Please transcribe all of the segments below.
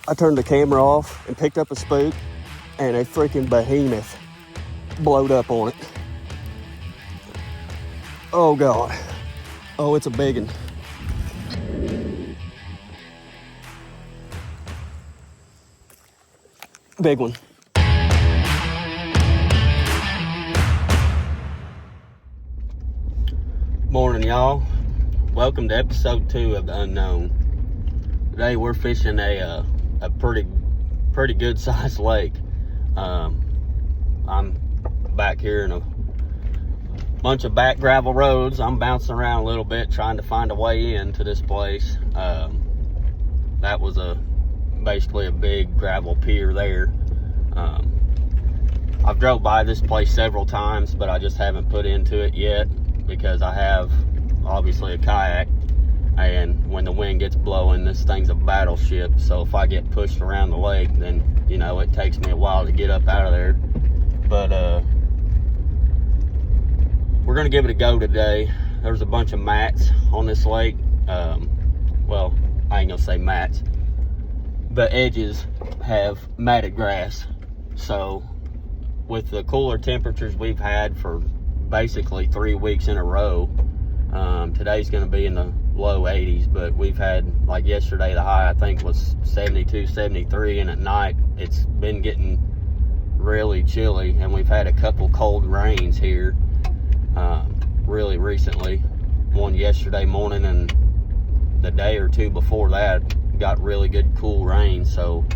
I turned the camera off and picked up a spook, and a freaking behemoth blowed up on it. Oh God. Oh, it's a big one. Big one. Morning, y'all. Welcome to episode 2 of The Unknown. Today we're fishing a pretty good sized lake. I'm back here in a bunch of back gravel roads. I'm bouncing around a little bit trying to find a way into this place. That was basically a big gravel pier there. I've drove by this place several times, but I just haven't put into it yet because I have obviously a kayak, and when the wind gets blowing, this thing's a battleship. So if I get pushed around the lake, then you know it takes me a while to get up out of there. But we're gonna give it a go today. There's a bunch of mats on this lake. Well, I ain't gonna say mats. The edges have matted grass. So with the cooler temperatures we've had for basically 3 weeks in a row, today's gonna be in the low 80s, but we've had, like yesterday, the high I think was 72, 73, and at night it's been getting really chilly, and we've had a couple cold rains here really recently. One yesterday morning, and the day or two before that got really good cool rain. So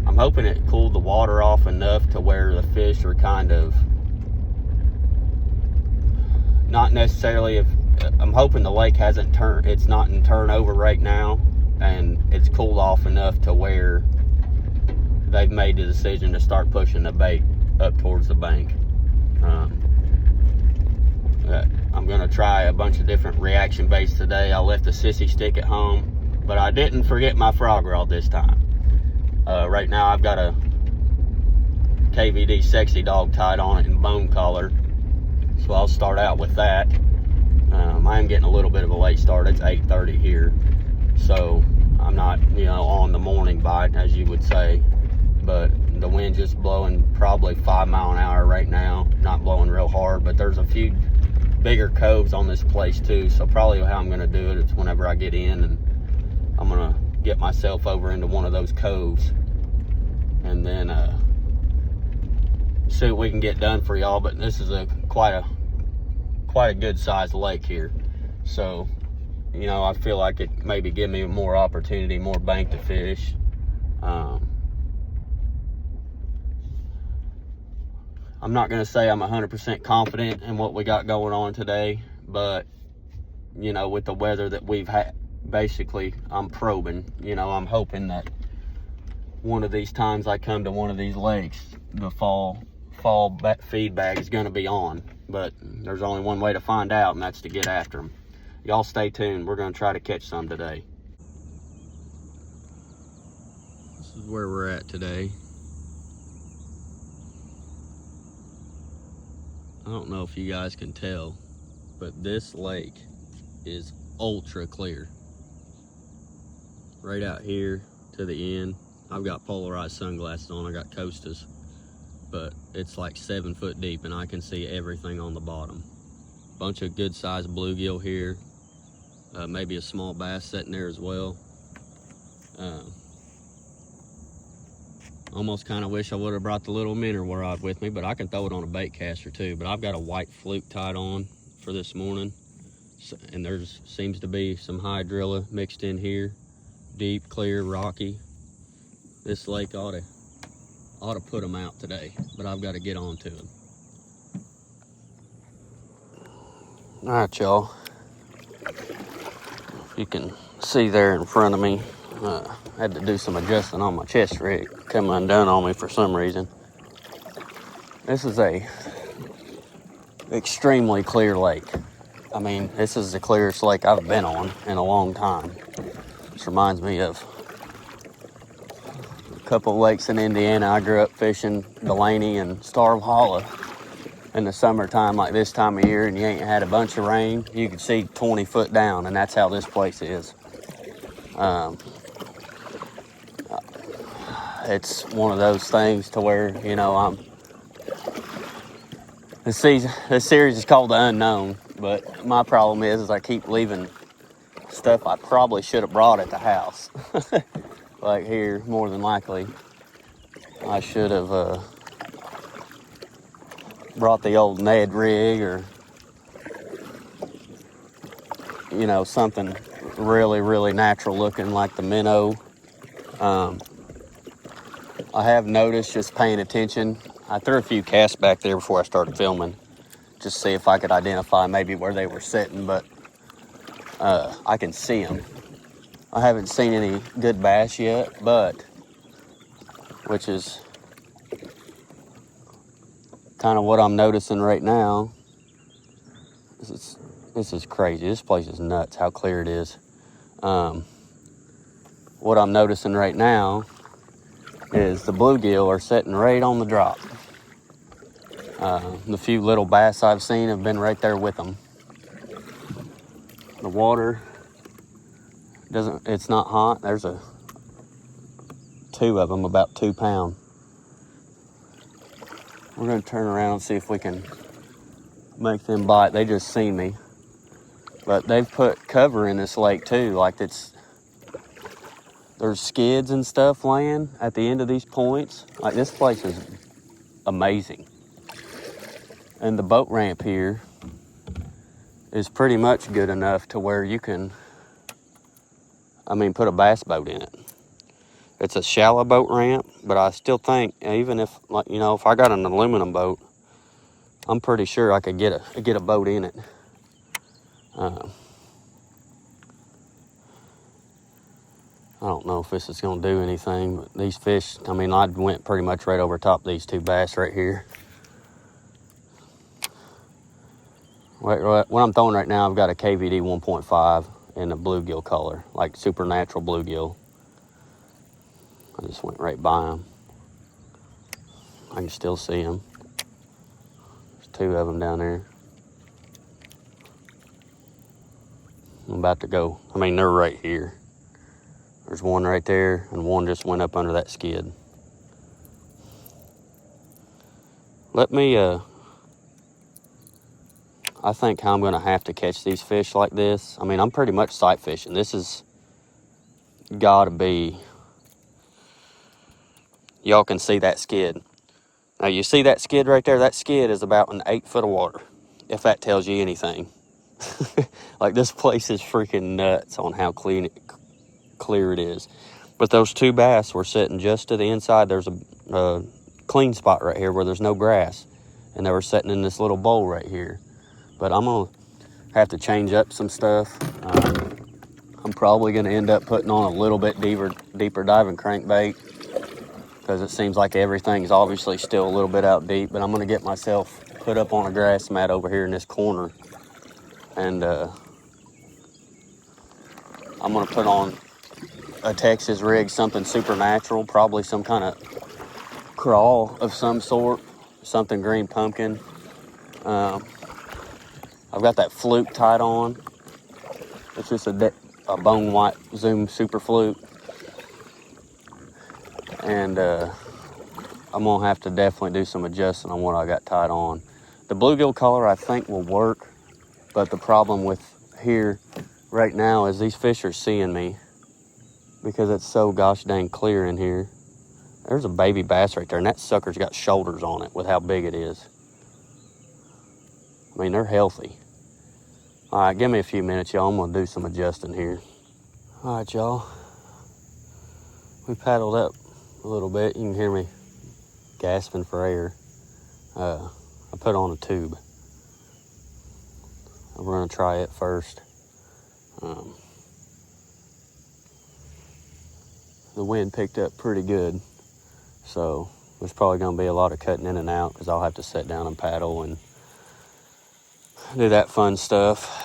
I'm hoping it cooled the water off enough to where the fish are kind of not necessarily, if I'm hoping the lake hasn't turned, it's not in turnover right now, and it's cooled off enough to where they've made the decision to start pushing the bait up towards the bank. I'm gonna try a bunch of different reaction baits today. I left the sissy stick at home, but I didn't forget my frog rod this time. Right now I've got a KVD Sexy Dog tied on it in bone collar, so I'll start out with that. I am getting a little bit of a late start. It's 8:30 here, so I'm not, on the morning bite, as you would say, but the wind just blowing probably 5 mile an hour right now. Not blowing real hard, but there's a few bigger coves on this place too, so probably how I'm gonna do it is whenever I get in, and I'm gonna get myself over into one of those coves and then see what we can get done for y'all. But this is quite a good sized lake here, so I feel like it maybe give me more opportunity, more bank to fish. I'm not gonna say I'm 100% confident in what we got going on today, but with the weather that we've had, basically I'm probing. I'm hoping that one of these times I come to one of these lakes, the fall feed bag is going to be on. But there's only one way to find out, and that's to get after them. Y'all stay tuned. We're going to try to catch some today. This is where we're at today. I don't know if you guys can tell, but this lake is ultra clear. Right out here to the end. I've got polarized sunglasses on. I got Costas, but it's like 7 foot deep, and I can see everything on the bottom. Bunch of good sized bluegill here. Maybe a small bass sitting there as well. Almost kind of wish I would have brought the little mineral rod with me, but I can throw it on a bait caster too. But I've got a white fluke tied on for this morning, and there's seems to be some hydrilla mixed in here. Deep, clear, rocky. This lake ought to put them out today, but I've got to get on to them. All right, y'all. If you can see there in front of me, I had to do some adjusting on my chest rig. Come undone on me for some reason. This is a extremely clear lake. I mean, this is the clearest lake I've been on in a long time. This reminds me of a couple of lakes in Indiana. I grew up fishing Delaney and Starve Hollow in the summertime, like this time of year, and you ain't had a bunch of rain. You could see 20 foot down, and that's how this place is. it's one of those things to where, you know, this series is called The Unknown, but my problem is I keep leaving stuff I probably should have brought at the house. Like here, more than likely, I should have brought the old Ned rig, or, you know, something really, really natural looking like the minnow. I have noticed, just paying attention, I threw a few casts back there before I started filming, just see if I could identify maybe where they were sitting, but I can see them. I haven't seen any good bass yet, but, which is kind of what I'm noticing right now. This is crazy. This place is nuts, how clear it is. What I'm noticing right now is the bluegill are sitting right on the drop. The few little bass I've seen have been right there with them. The water it's not hot. There's two of them, about 2 pounds. We're gonna turn around and see if we can make them bite. They just see me. But they've put cover in this lake too, like there's skids and stuff laying at the end of these points. Like, this place is amazing. And the boat ramp here is pretty much good enough to where you can, put a bass boat in it. It's a shallow boat ramp, but I still think, even if, like, you know, if I got an aluminum boat, I'm pretty sure I could get a boat in it. I don't know if this is going to do anything, but these fish, I went pretty much right over top these two bass right here. What I'm throwing right now, I've got a KVD 1.5 in the bluegill color, like supernatural bluegill. I just went right by them. I can still see them. There's 2 of them down there. I'm about to go. They're right here. There's one right there, and one just went up under that skid. I think how I'm going to have to catch these fish like this. I'm pretty much sight fishing. This has got to be... Y'all can see that skid. Now, you see that skid right there? That skid is about an 8 foot of water, if that tells you anything. Like, this place is freaking nuts on how clear it is. But those 2 bass were sitting just to the inside. There's a clean spot right here where there's no grass, and they were sitting in this little bowl right here. But I'm gonna have to change up some stuff. I'm probably gonna end up putting on a little bit deeper diving crankbait, because it seems like everything's obviously still a little bit out deep. But I'm gonna get myself put up on a grass mat over here in this corner, and I'm gonna put on a Texas rig, something supernatural, probably some kind of crawl of some sort, something green pumpkin. I've got that fluke tied on. It's just a bone white Zoom super fluke. And I'm gonna have to definitely do some adjusting on what I got tied on. The bluegill color I think will work, but the problem with here right now is these fish are seeing me because it's so gosh dang clear in here. There's a baby bass right there, and that sucker's got shoulders on it with how big it is. They're healthy. All right, give me a few minutes, y'all. I'm gonna do some adjusting here. All right, y'all. We paddled up a little bit. You can hear me gasping for air. I put on a tube. We're gonna try it first. The wind picked up pretty good, so there's probably gonna be a lot of cutting in and out because I'll have to sit down and paddle and do that fun stuff.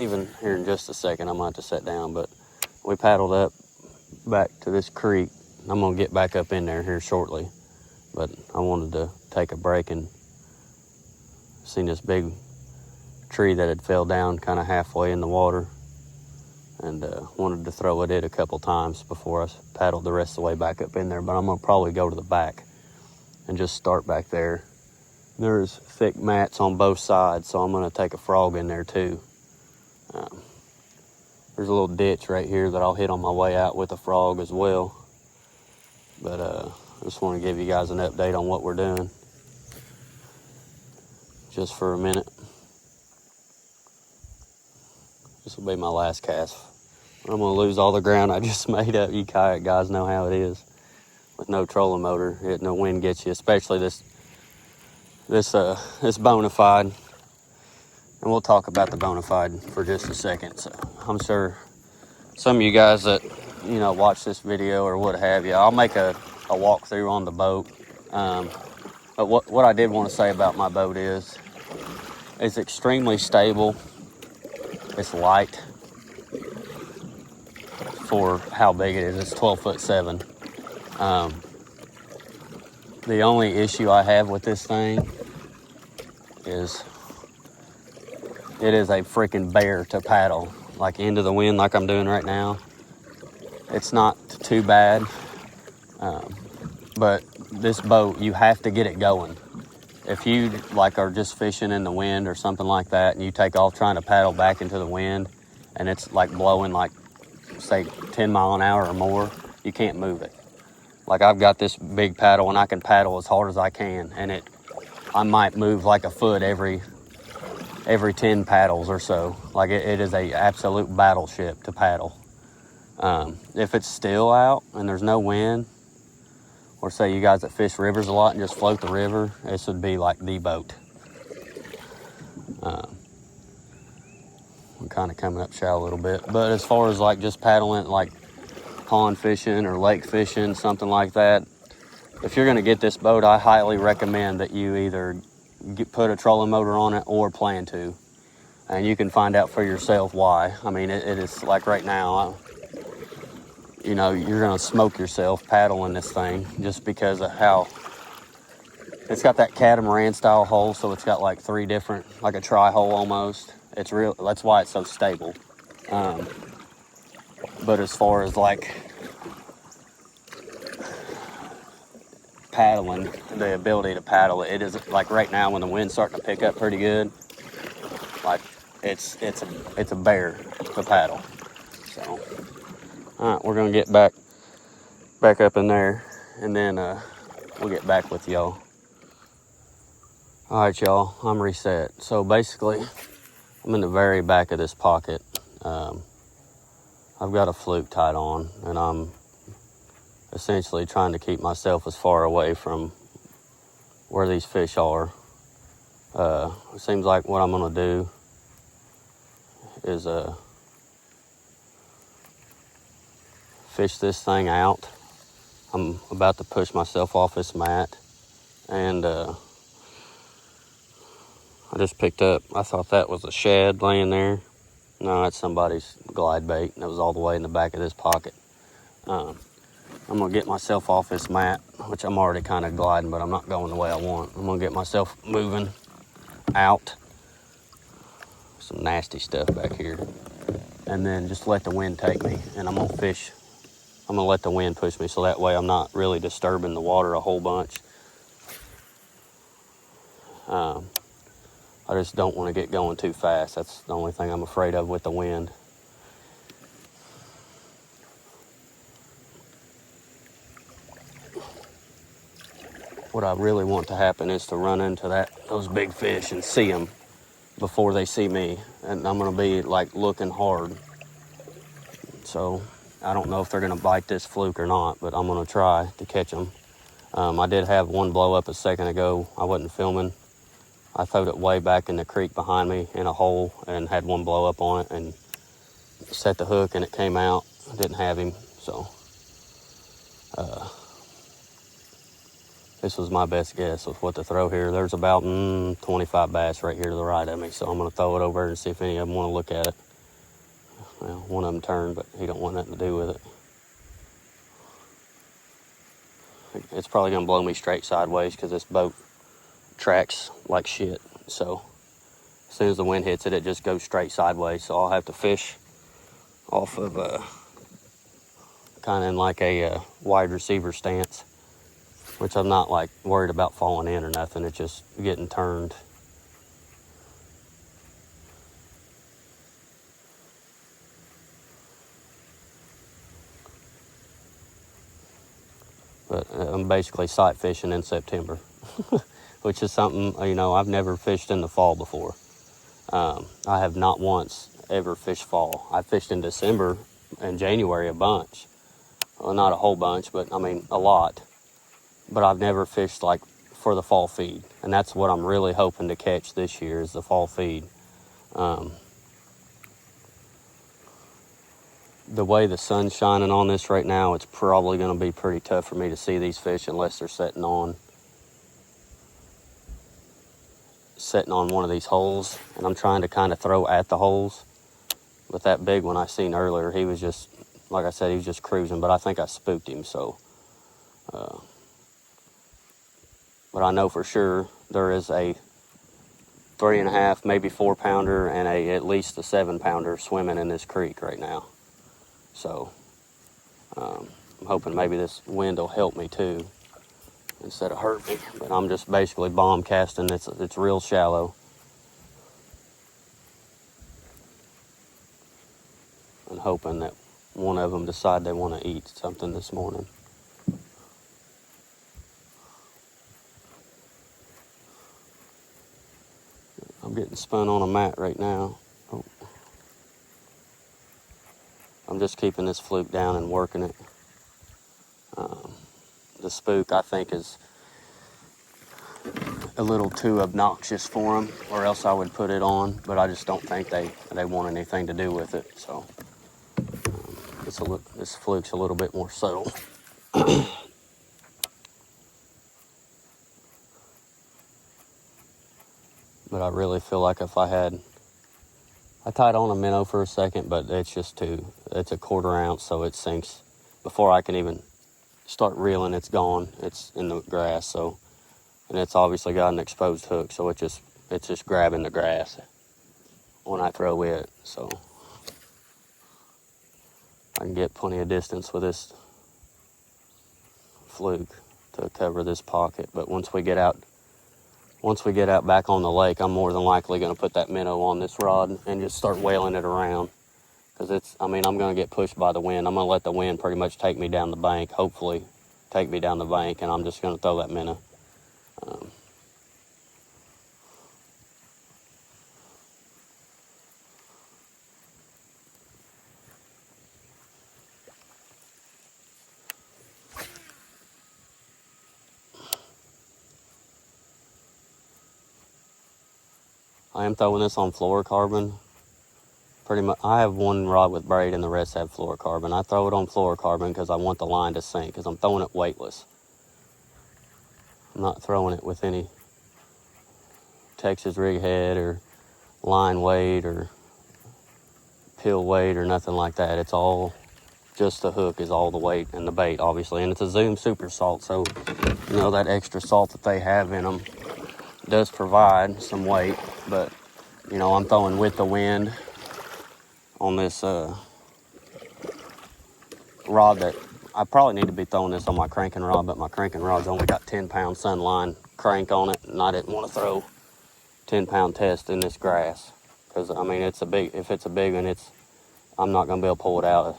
Even here in just a second, I'm gonna have to sit down, but we paddled up back to this creek. I'm gonna get back up in there here shortly, but I wanted to take a break and seen this big tree that had fell down kind of halfway in the water. and wanted to throw it in a couple times before I paddled the rest of the way back up in there. But I'm going to probably go to the back and just start back there. There's thick mats on both sides, so I'm going to take a frog in there too. There's a little ditch right here that I'll hit on my way out with a frog as well. But I just want to give you guys an update on what we're doing just for a minute. This will be my last cast. I'm going to lose all the ground I just made up. You kayak guys know how it is with no trolling motor. No wind gets you, especially this Bonafide. And we'll talk about the Bonafide for just a second. So I'm sure some of you guys that, watch this video or what have you, I'll make a walkthrough on the boat. But what I did want to say about my boat is it's extremely stable. It's light for how big it is. It's 12'7". The only issue I have with this thing is it is a freaking bear to paddle, like into the wind like I'm doing right now. It's not too bad, but this boat, you have to get it going. If you are just fishing in the wind or something like that, and you take off trying to paddle back into the wind, and it's blowing say 10 mile an hour or more, you can't move it. I've got this big paddle and I can paddle as hard as I can, and I might move a foot every 10 paddles or so. It is a absolute battleship to paddle. If it's still out and there's no wind, or say you guys that fish rivers a lot and just float the river, this would be the boat. I'm kind of coming up shallow a little bit, but as far as just paddling, pond fishing or lake fishing, something like that, if you're going to get this boat, I highly recommend that you either put a trolling motor on it or plan to, and you can find out for yourself why. I mean, it is right now, you're going to smoke yourself paddling this thing just because of how it's got that catamaran style hull. So it's got 3 different, a tri-hull almost. It's real. That's why it's so stable. But as far as paddling, the ability to paddle, it is right now when the wind's starting to pick up pretty good, it's a bear to paddle. So all right, we're gonna get back up in there, and then we'll get back with y'all. All right, y'all, I'm reset. So basically, I'm in the very back of this pocket. I've got a fluke tied on, and I'm essentially trying to keep myself as far away from where these fish are. It seems like what I'm gonna do is fish this thing out. I'm about to push myself off this mat, and I just picked up, I thought that was a shad laying there. No, it's somebody's glide bait, and it was all the way in the back of this pocket. I'm gonna get myself off this mat, which I'm already kind of gliding, but I'm not going the way I want. I'm gonna get myself moving out. Some nasty stuff back here. And then just let the wind take me, and I'm gonna fish. I'm gonna let the wind push me, so that way I'm not really disturbing the water a whole bunch. I just don't want to get going too fast. That's the only thing I'm afraid of with the wind. What I really want to happen is to run into those big fish and see them before they see me. And I'm gonna be looking hard. So I don't know if they're gonna bite this fluke or not, but I'm gonna try to catch them. I did have one blow up a second ago. I wasn't filming. I throwed it way back in the creek behind me in a hole and had one blow up on it and set the hook, and it came out. I didn't have him, so this was my best guess of what to throw here. There's about 25 bass right here to the right of me, so I'm going to throw it over and see if any of them want to look at it. Well, one of them turned, but he don't want nothing to do with it. It's probably going to blow me straight sideways because this boat tracks like shit. So as soon as the wind hits it, it just goes straight sideways. So I'll have to fish off of kind of in like a wide receiver stance, which I'm not like worried about falling in or nothing. It's just getting turned. But I'm basically sight fishing in September, which is something, I've never fished in the fall before. I have not once ever fished fall. I fished in December and January a bunch. Well, not a whole bunch, but I mean a lot. But I've never fished like for the fall feed. And that's what I'm really hoping to catch this year is the fall feed. The way the sun's shining on this right now, it's probably going to be pretty tough for me to see these fish unless they're sitting on one of these holes. And I'm trying to kind of throw at the holes. With that big one I seen earlier, he was just, like I said, he was just cruising, but I think I spooked him, so. But I know for sure there is a 3.5, maybe 4 pounder and at least a 7 pounder swimming in this creek right now. So I'm hoping maybe this wind will help me too instead of hurt me. But I'm just basically bomb casting. It's real shallow. And hoping that one of them decide they want to eat something this morning. I'm getting spun on a mat right now. Oh. I'm just keeping this fluke down and working it. The spook, I think, is a little too obnoxious for them, or else I would put it on, but I just don't think they want anything to do with it, so this fluke's a little bit more subtle. But I really feel like if I tied on a minnow for a second, but it's a 1/4 ounce, so it sinks. Before I can even start reeling, it's gone. It's in the grass, so, and it's obviously got an exposed hook, so it's just grabbing the grass when I throw it, so I can get plenty of distance with this fluke to cover this pocket. But once we get out back on the lake, I'm more than likely going to put that minnow on this rod and just start whaling it around. Because I'm going to get pushed by the wind. I'm going to let the wind pretty much take me down the bank, hopefully take me down the bank, and I'm just going to throw that minnow. I am throwing this on fluorocarbon. Pretty much, I have one rod with braid and the rest have fluorocarbon. I throw it on fluorocarbon because I want the line to sink, because I'm throwing it weightless. I'm not throwing it with any Texas rig head or line weight or pill weight or nothing like that. It's all just the hook is all the weight, and the bait obviously, and it's a Zoom super salt, so that extra salt that they have in them does provide some weight. But I'm throwing with the wind on this rod that I probably need to be throwing this on my cranking rod, but my cranking rod's only got 10-pound Sunline crank on it, and I didn't want to throw 10-pound test in this grass, because if it's a big one, I'm not going to be able to pull it out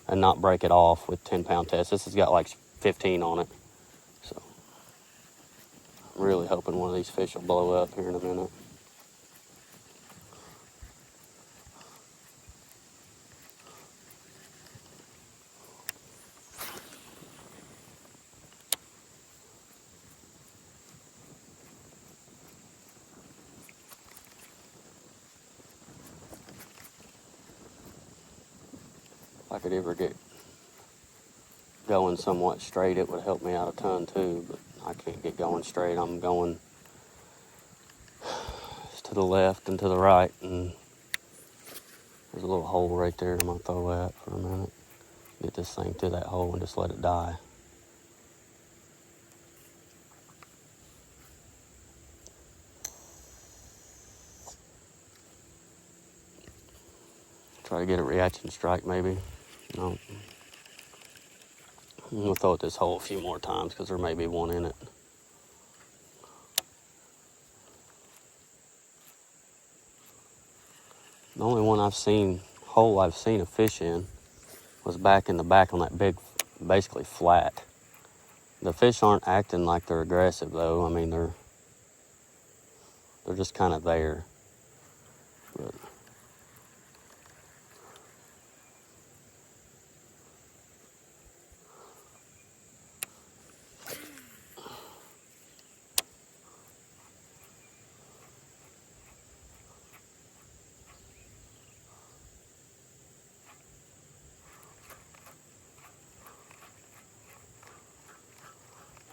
and not break it off with 10-pound test. This has got like 15 on it, so I'm really hoping one of these fish will blow up here in a minute. If I could ever get going somewhat straight, it would help me out a ton too, but I can't get going straight. I'm going to the left and to the right, and there's a little hole right there I'm going to throw at for a minute. Get this thing to that hole and just let it die. Try to get a reaction strike maybe. No. We'll throw it this hole a few more times because there may be one in it. The only one hole I've seen a fish in was back in the back on that big, basically flat. The fish aren't acting like they're aggressive though. I mean, they're just kind of there. But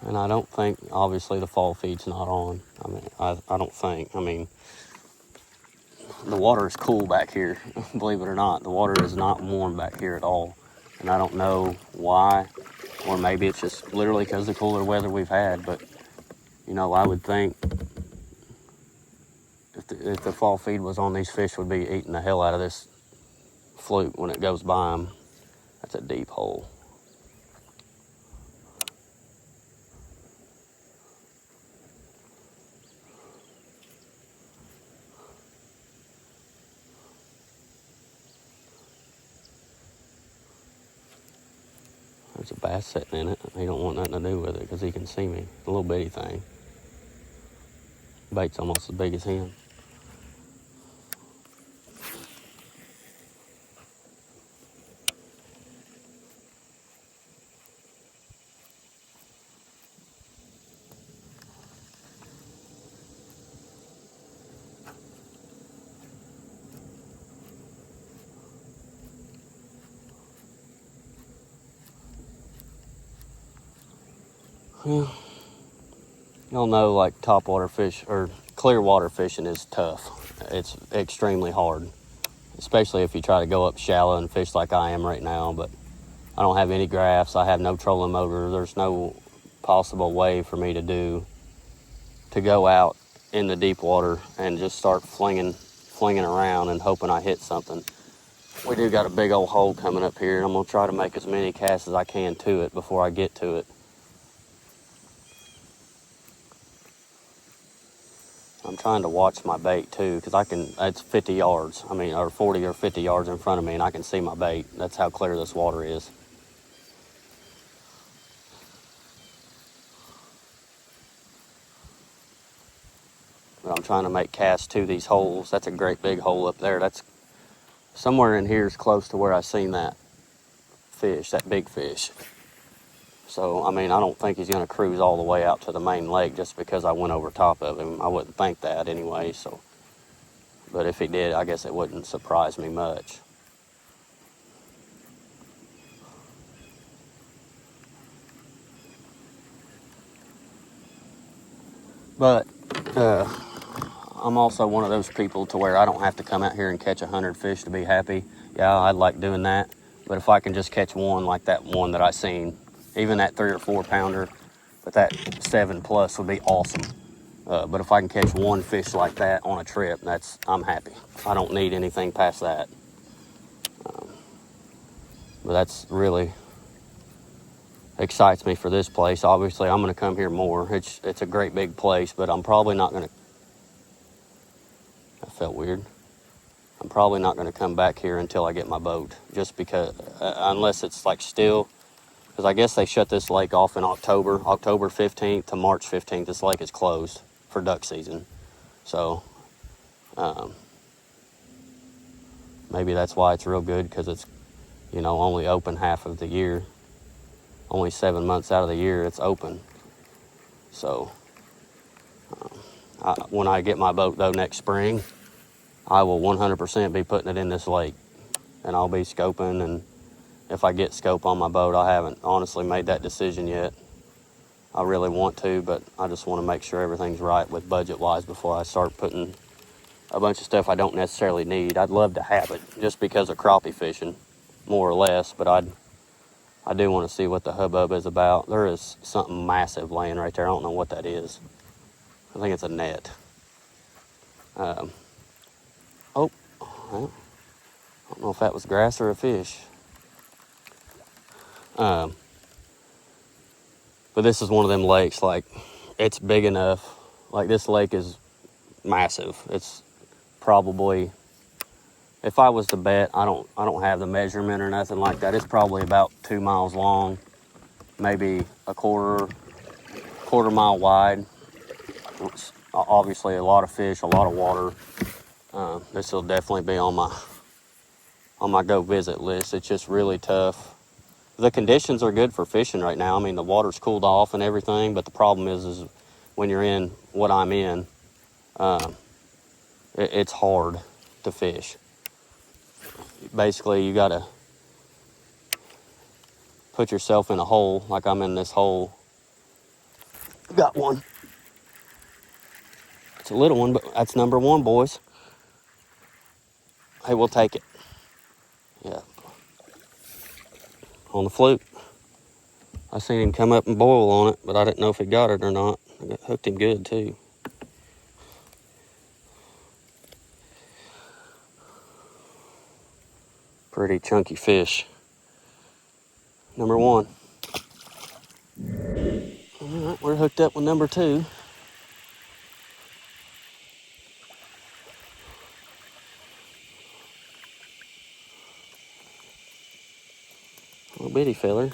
and I don't think, obviously, the fall feed's not on. I mean, I don't think. I mean, the water is cool back here, believe it or not. The water is not warm back here at all. And I don't know why, or maybe it's just literally because of the cooler weather we've had. But, you know, I would think if the fall feed was on, these fish would be eating the hell out of this fluke when it goes by them. That's a deep hole. There's a bass sitting in it. He don't want nothing to do with it because he can see me. A little bitty thing. Bait's almost as big as him. Well, y'all know like topwater fish or clear water fishing is tough. It's extremely hard, especially if you try to go up shallow and fish like I am right now. But I don't have any graphs. I have no trolling motor. There's no possible way for me to go out in the deep water and just start flinging around and hoping I hit something. We do got a big old hole coming up here, and I'm gonna try to make as many casts as I can to it before I get to it. I'm trying to watch my bait too, because it's 50 yards, or 40 or 50 yards in front of me, and I can see my bait. That's how clear this water is. But I'm trying to make casts to these holes. That's a great big hole up there. That's somewhere in here is close to where I seen that fish, that big fish. So, I don't think he's going to cruise all the way out to the main lake just because I went over top of him. I wouldn't think that anyway, so. But if he did, I guess it wouldn't surprise me much. But, I'm also one of those people to where I don't have to come out here and catch 100 fish to be happy. Yeah, I like doing that. But if I can just catch one like that one that I seen, even that 3 or 4 pounder, but that 7+ would be awesome. But if I can catch one fish like that on a trip, I'm happy. I don't need anything past that. But that's really excites me for this place. Obviously, I'm going to come here more. It's a great big place, but I'm probably not going to. That felt weird. I'm probably not going to come back here until I get my boat, just because, unless it's like still, because I guess they shut this lake off in October 15th to March 15th. This lake is closed for duck season. So, maybe that's why it's real good, because it's, only open half of the year. Only 7 months out of the year it's open. So, when I get my boat, though, next spring, I will 100% be putting it in this lake. And I'll be scoping, and if I get scope on my boat, I haven't honestly made that decision yet. I really want to, but I just want to make sure everything's right with budget-wise before I start putting a bunch of stuff I don't necessarily need. I'd love to have it just because of crappie fishing, more or less, but I do want to see what the hubbub is about. There is something massive laying right there. I don't know what that is. I think it's a net. I don't know if that was grass or a fish. But this is one of them lakes, like, it's big enough. Like, this lake is massive. It's probably, if I was to bet, I don't have the measurement or nothing like that. It's probably about 2 miles long, maybe a quarter mile wide. It's obviously a lot of fish, a lot of water. This will definitely be on my go visit list. It's just really tough. The conditions are good for fishing right now. I mean, the water's cooled off and everything, but the problem is when you're in what I'm in, it's hard to fish. Basically, you gotta put yourself in a hole, like I'm in this hole. Got one. It's a little one, but that's number one, boys. Hey, we'll take it. Yeah. On the fluke. I seen him come up and boil on it, but I didn't know if he got it or not. I hooked him good, too. Pretty chunky fish. Number one. All right, we're hooked up with number two. Little bitty feller.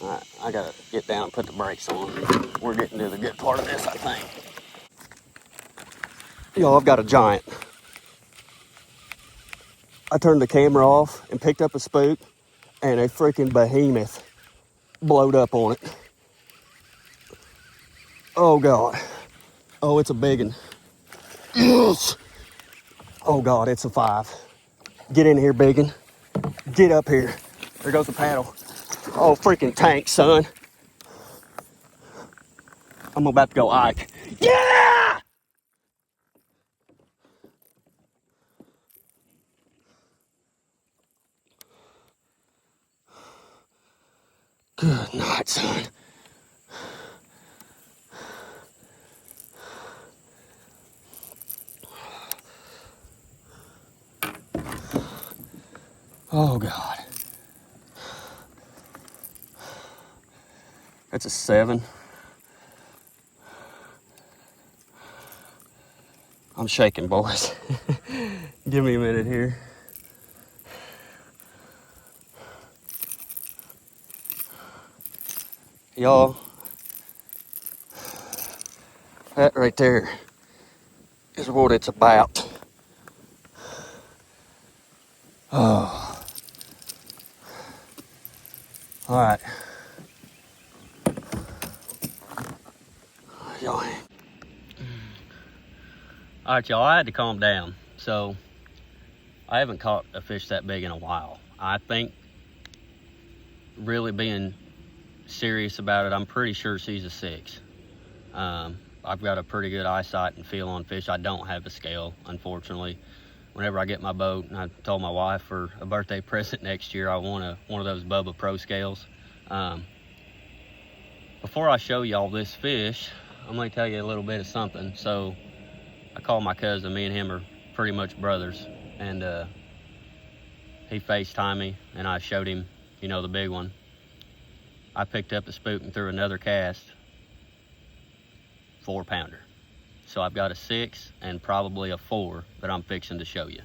All right, I gotta get down and put the brakes on. We're getting to the good part of this, I think. Y'all, I've got a giant. I turned the camera off and picked up a spook, and a freaking behemoth blowed up on it. Oh, God. Oh, it's a big one. Yes. Oh, God, it's a 5. Get in here, biggin. Get up here. There goes the paddle. Oh, freaking tank, son. I'm about to go Ike. Yeah! Good night, son. Oh, God. That's a 7. I'm shaking, boys. Give me a minute here. Y'all, that right there is what it's about. Oh. All right. Y'all. All right, y'all, I had to calm down. So, I haven't caught a fish that big in a while. I think, really being serious about it, I'm pretty sure she's a 6. I've got a pretty good eyesight and feel on fish. I don't have a scale, unfortunately. Whenever I get my boat, and I told my wife for a birthday present next year, I want one of those Bubba Pro scales. Before I show y'all this fish, I'm gonna tell you a little bit of something. So I called my cousin. Me and him are pretty much brothers, and he FaceTimed me, and I showed him, the big one. I picked up a spook and threw another cast, 4-pounder. So I've got a 6 and probably a 4 that I'm fixing to show you.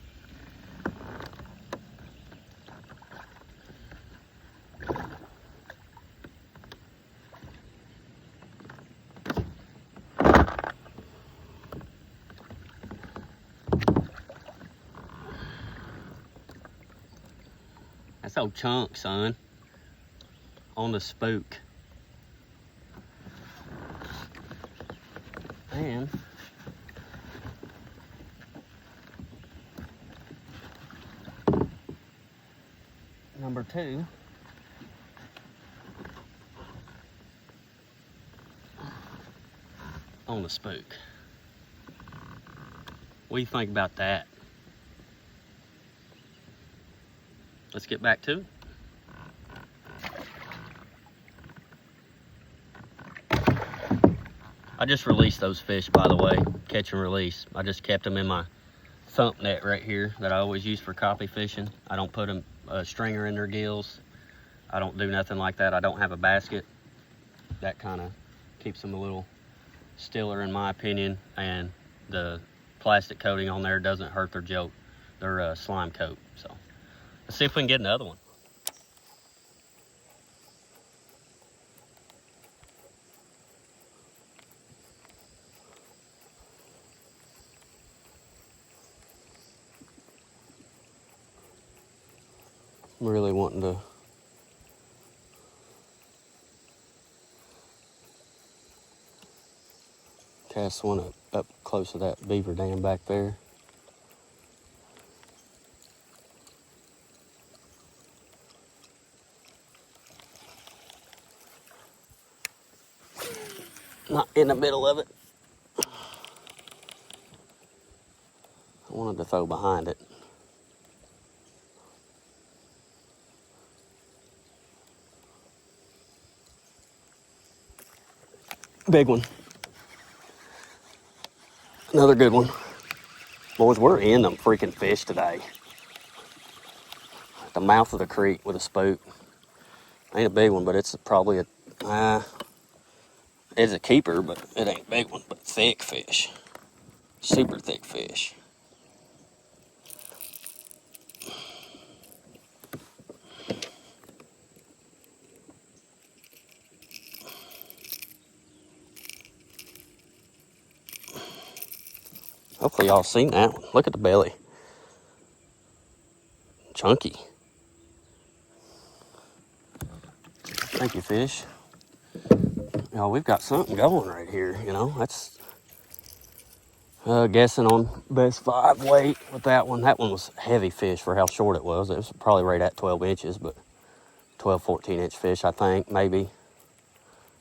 That's old Chunk, son, on the spook. And number 2 on the spook. What do you think about that? Let's get back to it. I just released those fish, by the way, catch and release. I just kept them in my thump net right here that I always use for crappie fishing. I don't put a stringer in their gills. I don't do nothing like that. I don't have a basket. That kind of keeps them a little stiller in my opinion, and the plastic coating on there doesn't hurt their slime coat. So let's see if we can get another one. I'm really wanting to cast one up close to that beaver dam back there. Not in the middle of it. I wanted to throw behind it. Big one. Another good one. Boys, we're in them freaking fish today. At the mouth of the creek with a spook. Ain't a big one, but it's probably it's a keeper, but it ain't a big one, but thick fish. Super thick fish. Hopefully y'all seen that one. Look at the belly. Chunky. Thank you, fish. Y'all, we've got something going right here, you know. That's guessing on best 5 weight with that one. That one was heavy fish for how short it was. It was probably right at 12 inches, but 12, 14 inch fish, I think, maybe.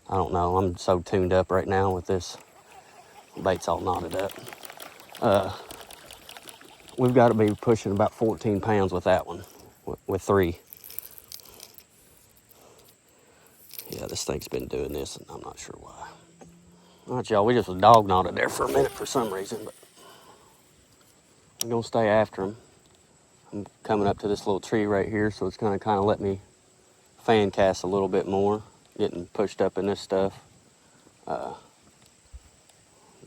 I don't know. I'm so tuned up right now with this. Bait's all knotted up. We've got to be pushing about 14 pounds with that one, with 3. Yeah, this thing's been doing this, and I'm not sure why. All right, y'all, we just was dog knotted there for a minute for some reason, but I'm going to stay after him. I'm coming up to this little tree right here, so it's going to kind of let me fan cast a little bit more, getting pushed up in this stuff.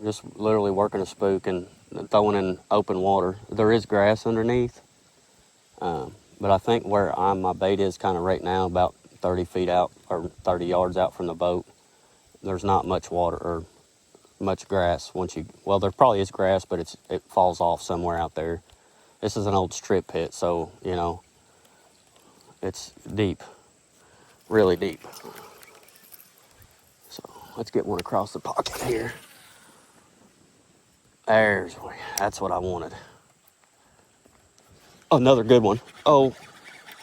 Just literally working a spook and throwing in open water. There is grass underneath, but I think where my bait is kind of right now, about 30 feet out or 30 yards out from the boat, there's not much water or much grass. Well, there probably is grass, but it falls off somewhere out there. This is an old strip pit, so, you know, it's deep, really deep. So let's get one across the pocket here. That's what I wanted. Another good one. Oh,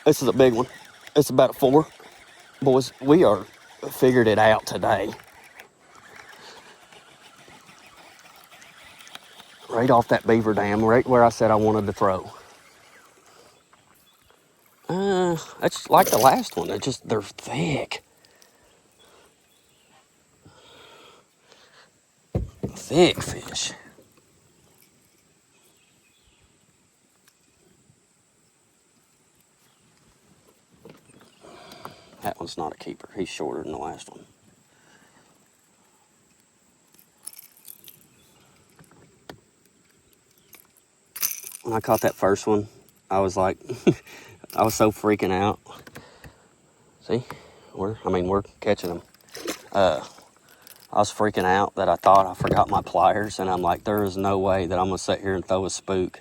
this is a big one. It's about a 4. Boys, we are figured it out today. Right off that beaver dam, right where I said I wanted to throw. It's like the last one. They're thick. Thick fish. That one's not a keeper. He's shorter than the last one. When I caught that first one, I was like, I was so freaking out. See, we're catching them. I was freaking out that I thought I forgot my pliers, and I'm like, there is no way that I'm gonna sit here and throw a spook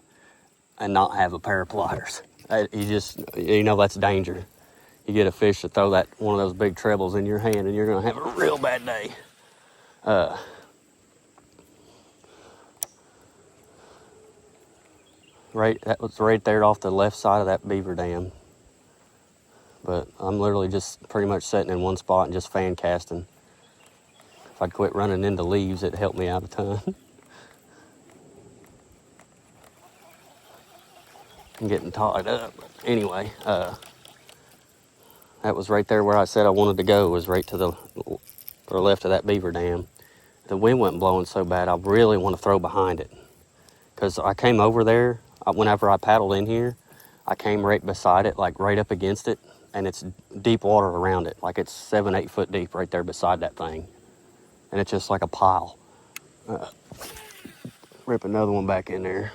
and not have a pair of pliers. You know, that's danger. You get a fish to throw one of those big trebles in your hand, and you're gonna have a real bad day. That was right there off the left side of that beaver dam. But I'm literally just pretty much sitting in one spot and just fan casting. If I'd quit running into leaves, it'd help me out a ton. I'm getting tied up. Anyway, that was right there where I said I wanted to go, was right to the left of that beaver dam. the wind wasn't blowing so bad, I really want to throw behind it. Because I came over there, whenever I paddled in here, I came right beside it, like right up against it, and it's deep water around it. Like it's 7-8 foot deep right there beside that thing. And it's just like a pile. Rip another one back in there.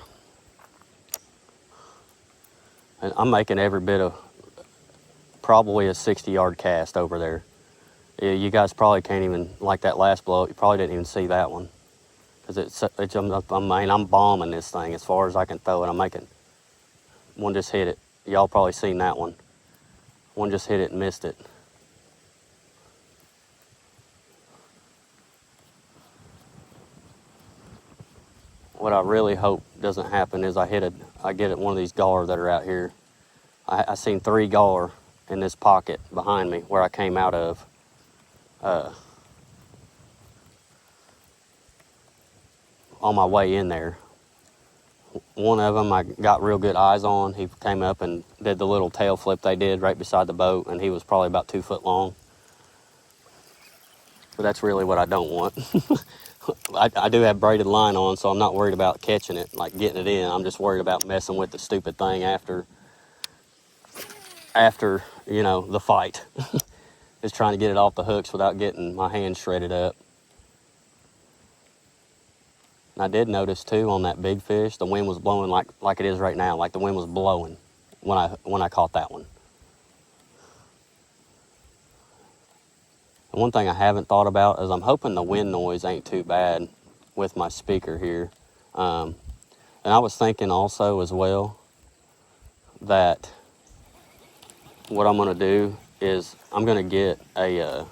And I'm making every bit of probably a 60-yard cast over there. Yeah, you guys probably can't even, like that last blow, you probably didn't even see that one. Because I'm bombing this thing as far as I can throw it. I'm making, one just hit it. Y'all probably seen that one. One just hit it and missed it. What I really hope doesn't happen is I get at one of these gar that are out here. I seen 3 gar in this pocket behind me where I came out of. On my way in there. One of them I got real good eyes on. He came up and did the little tail flip they did right beside the boat, and he was probably about 2 foot long. But that's really what I don't want. I do have braided line on, so I'm not worried about catching it, like getting it in. I'm just worried about messing with the stupid thing after you know, the fight. Just trying to get it off the hooks without getting my hands shredded up. And I did notice too on that big fish, the wind was blowing like it is right now. Like the wind was blowing when I caught that one. And one thing I haven't thought about is I'm hoping the wind noise ain't too bad with my speaker here. And I was thinking also as well that what I'm going to do is I'm going to get a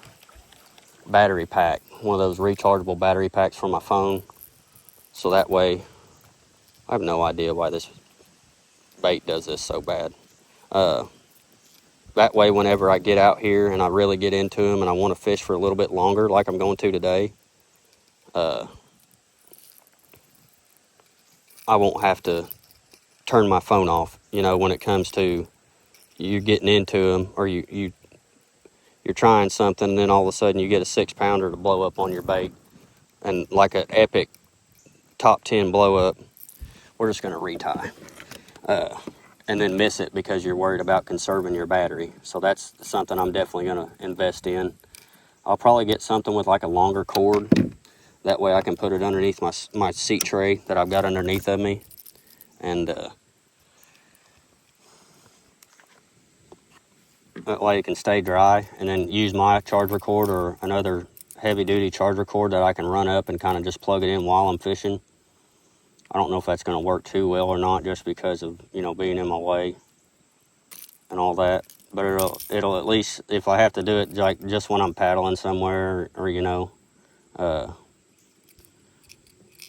battery pack, one of those rechargeable battery packs for my phone. So that way, I have no idea why this bait does this so bad. That way, whenever I get out here and I really get into them and I want to fish for a little bit longer, like I'm going to today, I won't have to turn my phone off. You know, when it comes to you getting into them, or you're trying something, and then all of a sudden you get a 6-pounder to blow up on your bait, and like an epic top 10 blow up, we're just going to retie. And then miss it because you're worried about conserving your battery. So that's something I'm definitely going to invest in. I'll probably get something with like a longer cord. That way I can put it underneath my seat tray that I've got underneath of me. And that way it can stay dry. And then use my charger cord or another heavy duty charger cord that I can run up and kind of just plug it in while I'm fishing. I don't know if that's going to work too well or not, just because of, you know, being in my way and all that. But it'll at least, if I have to do it like just when I'm paddling somewhere, or you know,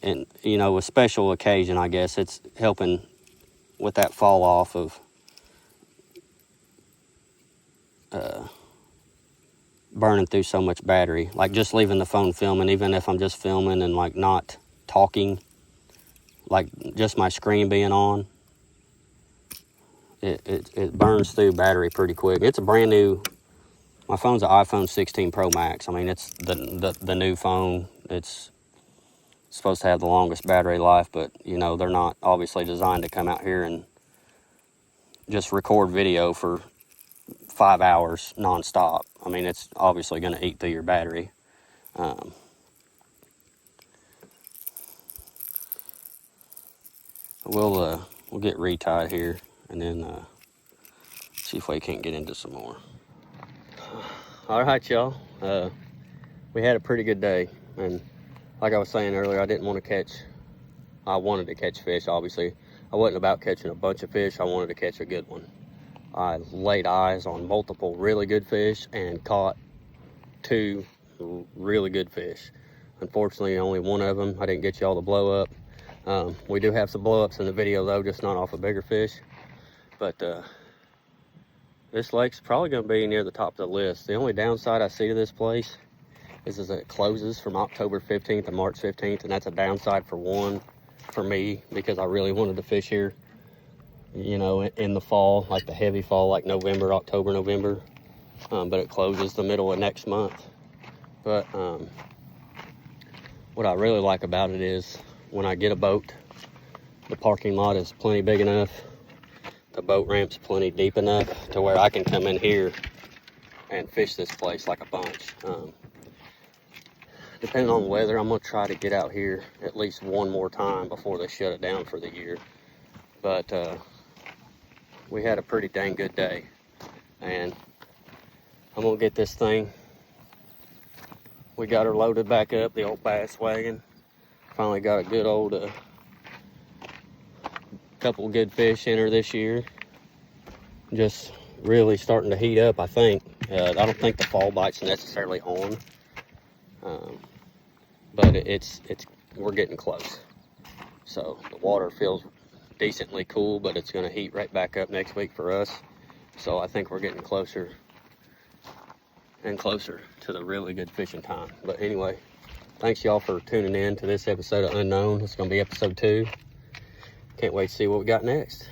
and you know, a special occasion, I guess it's helping with that fall off of burning through so much battery. Like just leaving the phone filming, even if I'm just filming and like not talking, like just my screen being on, it burns through battery pretty quick. It's a brand new, my phone's an iPhone 16 Pro Max. I mean, it's the new phone. It's supposed to have the longest battery life, but you know, they're not obviously designed to come out here and just record video for 5 hours nonstop. I mean, it's obviously going to eat through your battery. We'll get retied here and then see if we can't get into some more. All right, y'all. We had a pretty good day, and like I was saying earlier, I wanted to catch fish, obviously. I wasn't about catching a bunch of fish. I wanted to catch a good one. I laid eyes on multiple really good fish and caught 2 really good fish. Unfortunately, only one of them, I didn't get y'all to blow up. We do have some blow ups in the video though, just not off of bigger fish. But this lake's probably going to be near the top of the list. The only downside I see to this place is that it closes from October 15th to March 15th, and that's a downside for me, because I really wanted to fish here, you know, in the fall, like the heavy fall, like November, October, November. But it closes the middle of next month. But what I really like about it is when I get a boat, the parking lot is plenty big enough. The boat ramp's plenty deep enough to where I can come in here and fish this place like a bunch. Depending on the weather, I'm gonna try to get out here at least one more time before they shut it down for the year. But we had a pretty dang good day, and I'm gonna get this thing. We got her loaded back up, the old bass wagon. Finally got a good old couple good fish in her this year. Just really starting to heat up, I think. I don't think the fall bite's necessarily on, but we're getting close. So the water feels decently cool, but it's going to heat right back up next week for us. So I think we're getting closer and closer to the really good fishing time. But anyway, thanks y'all for tuning in to this episode of Unknown. It's going to be episode 2. Can't wait to see what we got next.